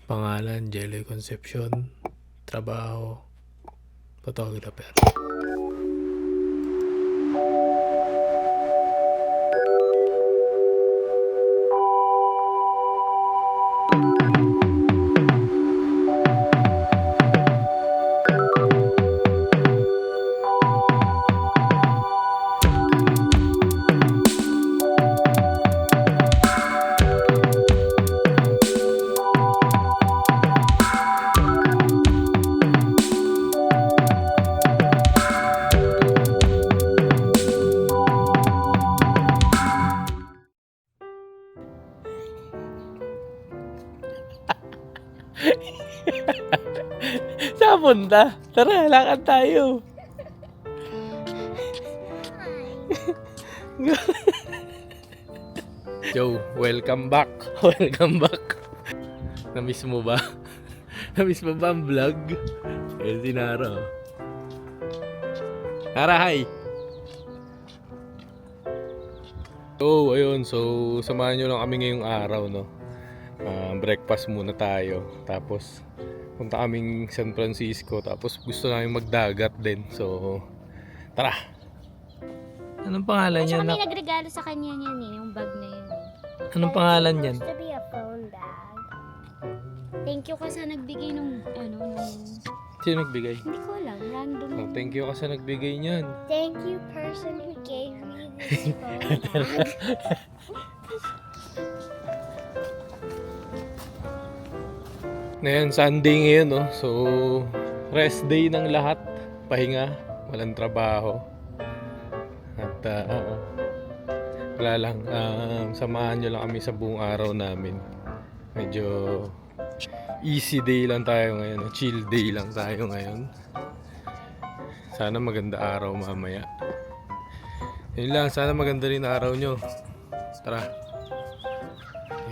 Pangalan, Jeloy Concepcion. Trabaho, photographer. Saan punta? Tara, lakad tayo. Yo, welcome back. Welcome back. Namiss mo ba? Namiss mo ba ang vlog? Eh, si Nara. Nara, hi! So, ayun. So, samahan nyo lang kami ngayong araw, no? Breakfast muna tayo. Tapos, punta kaming San Francisco. Tapos, gusto namin magdagat din. So, tara! Anong pangalan niyan? May nagregalo sa kanya niyan eh, yung bag na yun. Anong pangalan niyan? Supposed to be a phone bag. Thank you kasi nagbigay nung, nung... Sino nagbigay? Hindi ko alam, random. Oh, thank you kasi nagbigay niyan. Thank you person who gave me this phone bag. Ngayon, Sunday ngayon, no? So, rest day ng lahat. Pahinga, walang trabaho. At, wala lang. Samahan nyo lang kami sa buong araw namin. Medyo easy day lang tayo ngayon. Chill day lang tayo ngayon. Sana maganda araw mamaya. Yun lang, sana maganda rin araw nyo. Tara.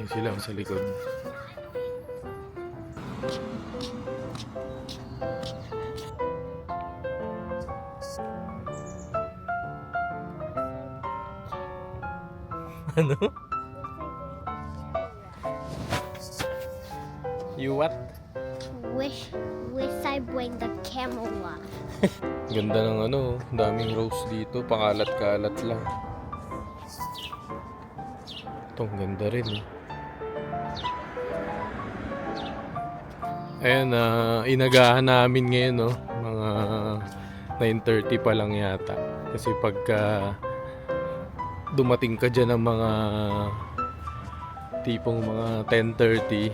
Yun sila sa likod. Ano? You what? Wish I bring the camel one. Ganda ng daming rose dito, pakalat-kalat lang. Itong ganda rin eh. Ayan, inagahan namin ngayon, no? Mga 9:30 pa lang yata. Kasi pagka dumating ka dyan ng mga tipong mga 10:30,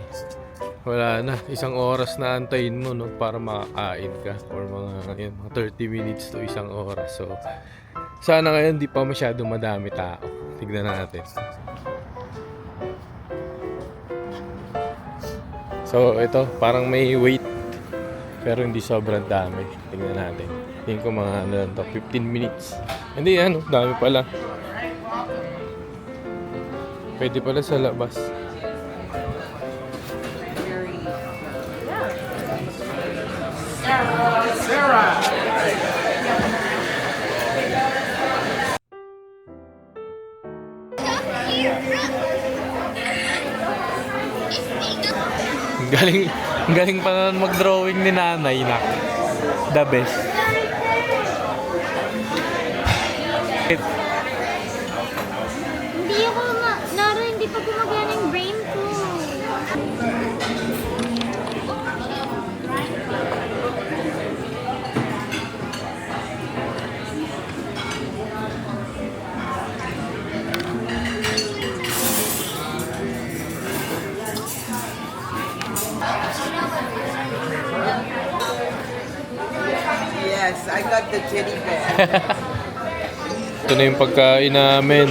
wala na, isang oras na antayin mo, no, para makakain ka, or mga 30 minutes to isang oras. So sana ngayon di pa masyado madami tao. Tignan natin. So ito, parang may wait pero hindi sobrang dami. Tignan natin. Tingin ko mga lang to, 15 minutes. Hindi, dami pala. Pwede pala sa labas. Sarah! Galing pa mag-drawing ni nanay na. The best. Hindi pa gumagana yung brain ko. Yes, I got the teddy bear. Ito na yung pagkain namin.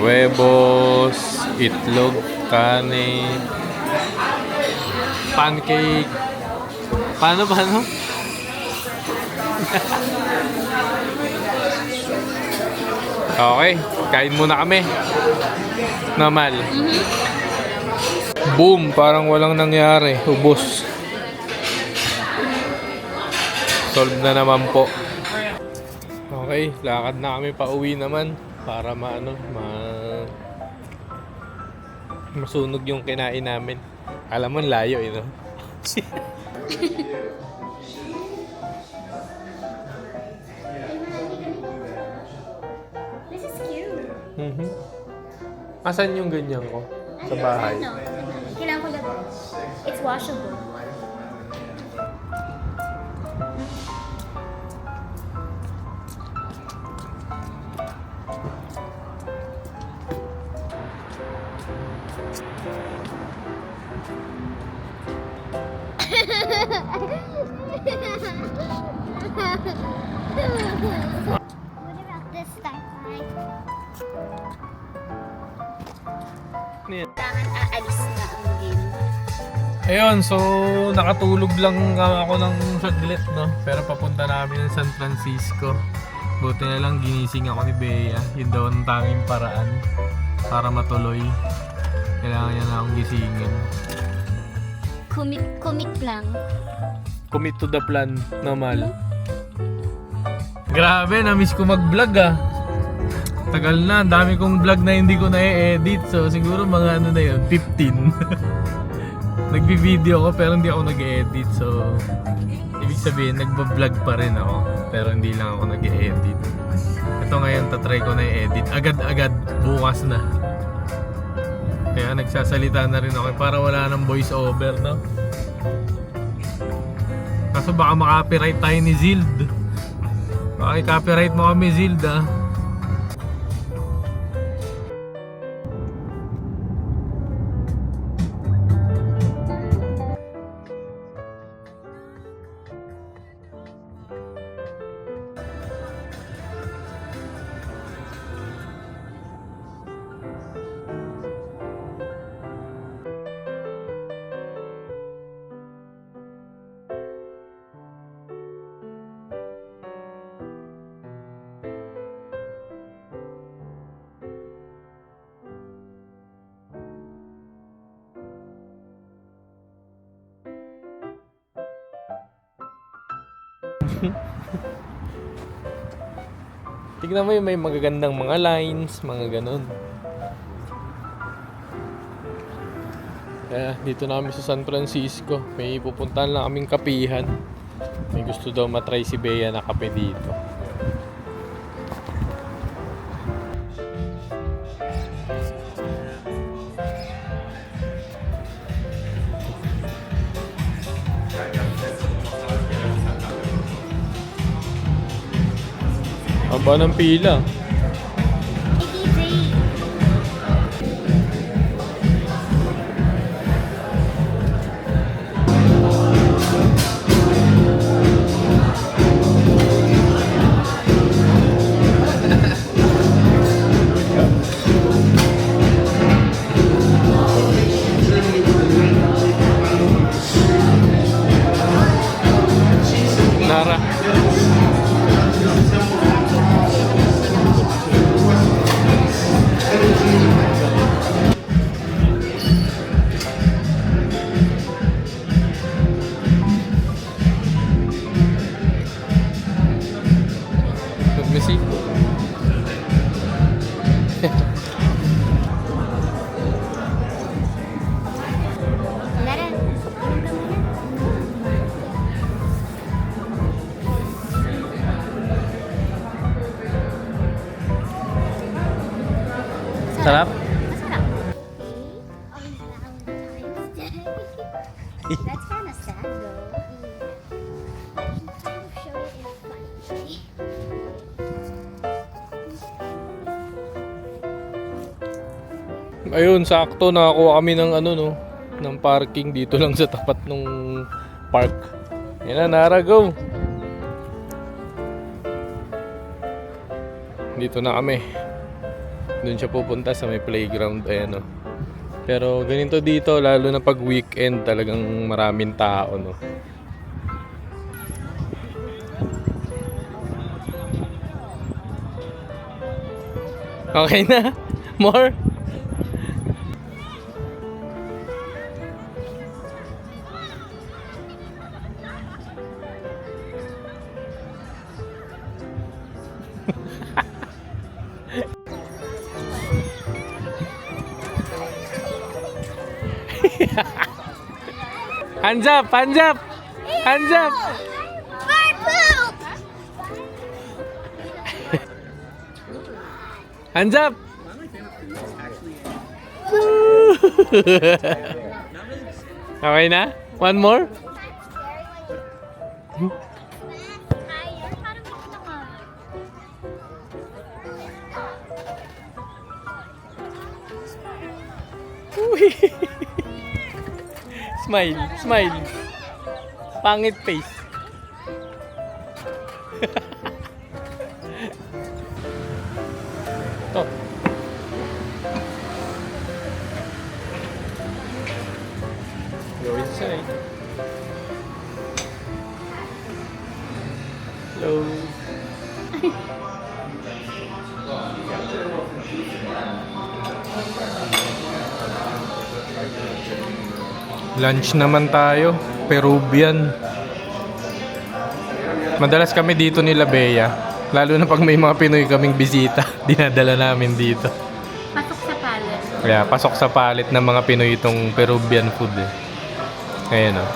Huevos, itlog, kane, pancake. Paano? Okay, kain muna kami. Normal. Boom, parang walang nangyari. Ubos. Solve na naman po. Okay, lakad na kami pa uwi naman para Masunog yung kinain namin. Alam mo, layo eh, no? This is cute. Mhm. Asan yung ganyan ko? Sa bahay. Ano? Kailangan ko lang. It's washable. What about this time? Ano yan? Kailangan aalis na ang game. Ayun, so nakatulog lang ako ng saglit, no? Pero papunta namin ng San Francisco. Buti na lang ginising ako ni Bea. Yun daw ang tanging paraan para matuloy. Kailangan niya na akong gisingin. Commit lang. Commit to the plan, Namal. Grabe, na-miss ko mag-vlog ah. Tagal na, dami kong vlog na hindi ko na-edit. So siguro mga ano na yun, 15. Nagbi-video ko pero hindi ako nag-edit. So ibig sabihin, nagba-vlog pa rin ako. Pero hindi lang ako nag-edit. Ito ngayon, tatry ko na i-edit. Agad-agad, bukas na. Kaya nagsasalita na rin ako para wala ng voice over, no? Kaso baka makapiright tayo ni Zild. Baka i-copyright mo kami, Zild, ah. Tignan mo yung may magagandang mga lines, mga ganun. Kaya dito na kami sa San Francisco. May pupuntahan lang kaming kapihan. May gusto daw matry si Bea na kape dito. Ang ba ng pila? Nara. Let me see. Lara, inom ka muna. Sarap? Masarap. That's kind of sad though. Show it in a funny way. Ayun, sakto nakakuha kami ng ano no, ng parking dito lang sa tapat ng park. Yan na, Nara, go! Dito na kami. Doon siya pupunta sa may playground, ayan no. Pero ganito dito, lalo na pag weekend, talagang maraming tao, no. Okay na? More? Hands up! Hands up! Hands up! Bird poop! Hands up! Okay na? One more? Ay, parang gusto ka. Uy. Smile, smile. Pangit face. To. Go inside. Hello. Lunch naman tayo, Peruvian. Madalas kami dito nila Bea. Lalo na pag may mga Pinoy kaming bisita, dinadala namin dito. Pasok sa palace. Kaya pasok sa palit ng mga Pinoy itong Peruvian food eh. Ayan o.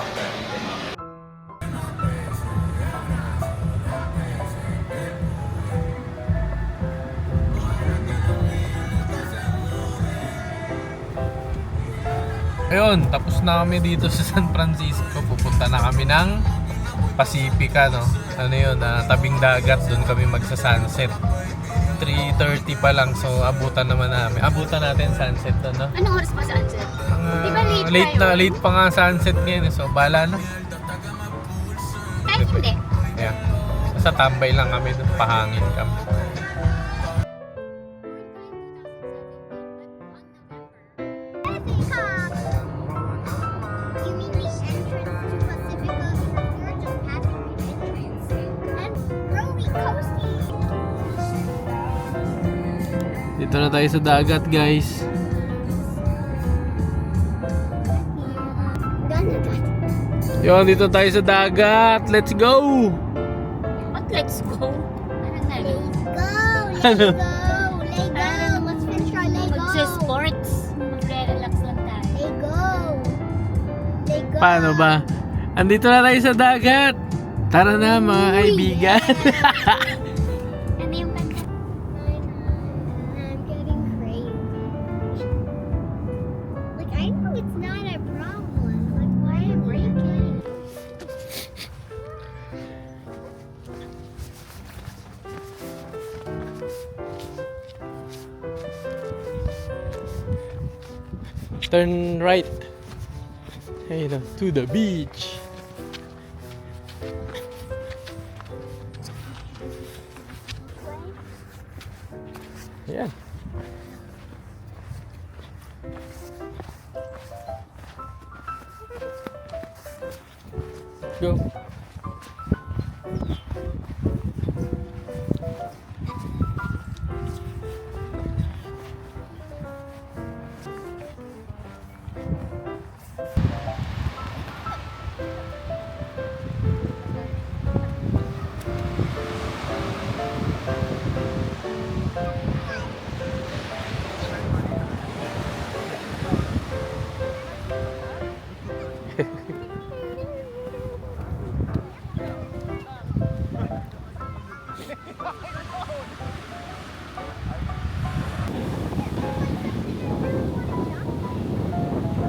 Ayun, tapos na kami dito sa San Francisco. Pupunta na kami ng Pacifica, no? Ano yun, tabing dagat. Doon kami magsa-sunset. 3:30 pa lang, so abutan naman namin. Abutan natin sunset doon, no? Anong oras pa sunset? Di ba Late pa nga sunset ngayon, eh. So bala na. Kahit hindi. Ayan. Basta tambay lang kami doon, pahangin kami. You mean the entrance to Pacifica? You're just passing the entrance. And Roly Coasty! Dito na tayo sa dagat, guys. Yun, dito tayo sa dagat. Let's go! What? Let's go? Parang Ano? Lego! Let's finish our Lego! Magsa-sports. Magre-relax lang tayo. Lego! Paano ba? Andito na tayo sa dagat. Tara na, mga kaibigan. Ano yung kanta? I'm getting crazy. Like, I know it's not a problem. Like, why am I getting... Turn right. Hey, to the beach. Ayan. Go.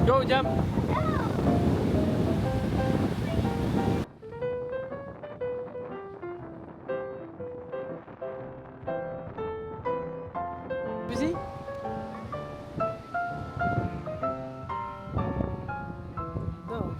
Go, jump. Busy? No.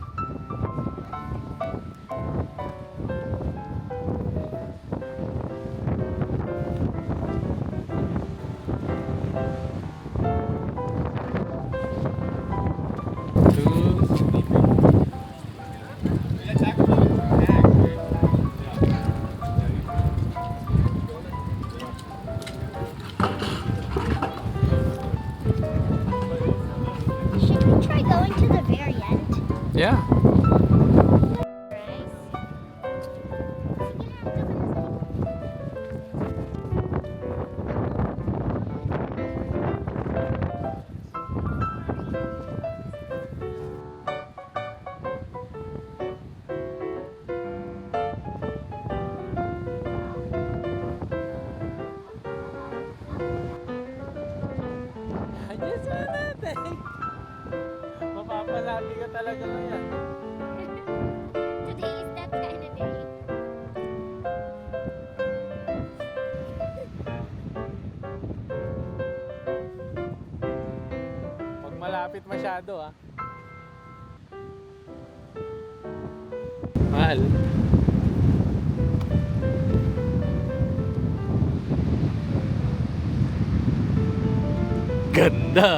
Should we try going to the very end? Yeah. Lagi ka talaga ngayon. Today is that kind of day. Pag malapit masyado ah. Mahal. Ganda.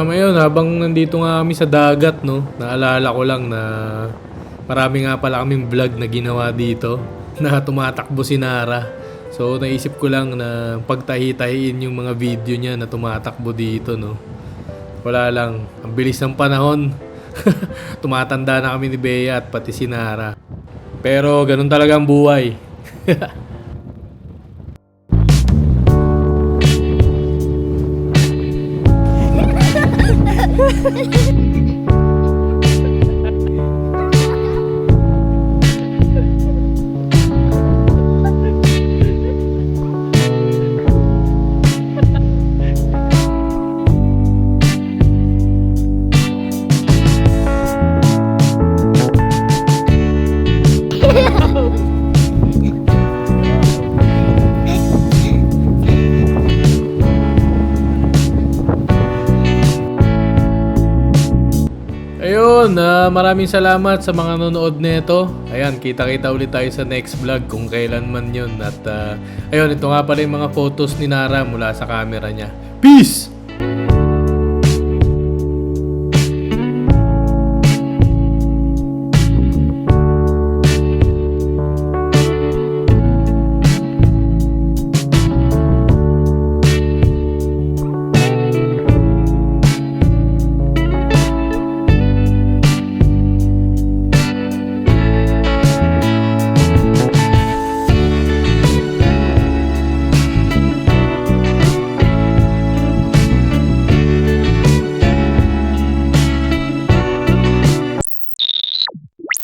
Ayun, habang nandito nga kami sa dagat, no, naalala ko lang na marami nga pala kaming vlog na ginawa dito na tumatakbo si Nara. So, naisip ko lang na pagtahi-tahiin yung mga video niya na tumatakbo dito, no. Wala lang, ang bilis ng panahon. Tumatanda na kami ni Bea at pati si Nara. Pero ganun talaga ang buhay. Ayun, maraming salamat sa mga nanonood nito. Ayan, kita-kita ulit tayo sa next vlog kung kailan man yun. At ayun, ito nga pala yung mga photos ni Nara mula sa camera niya. Peace!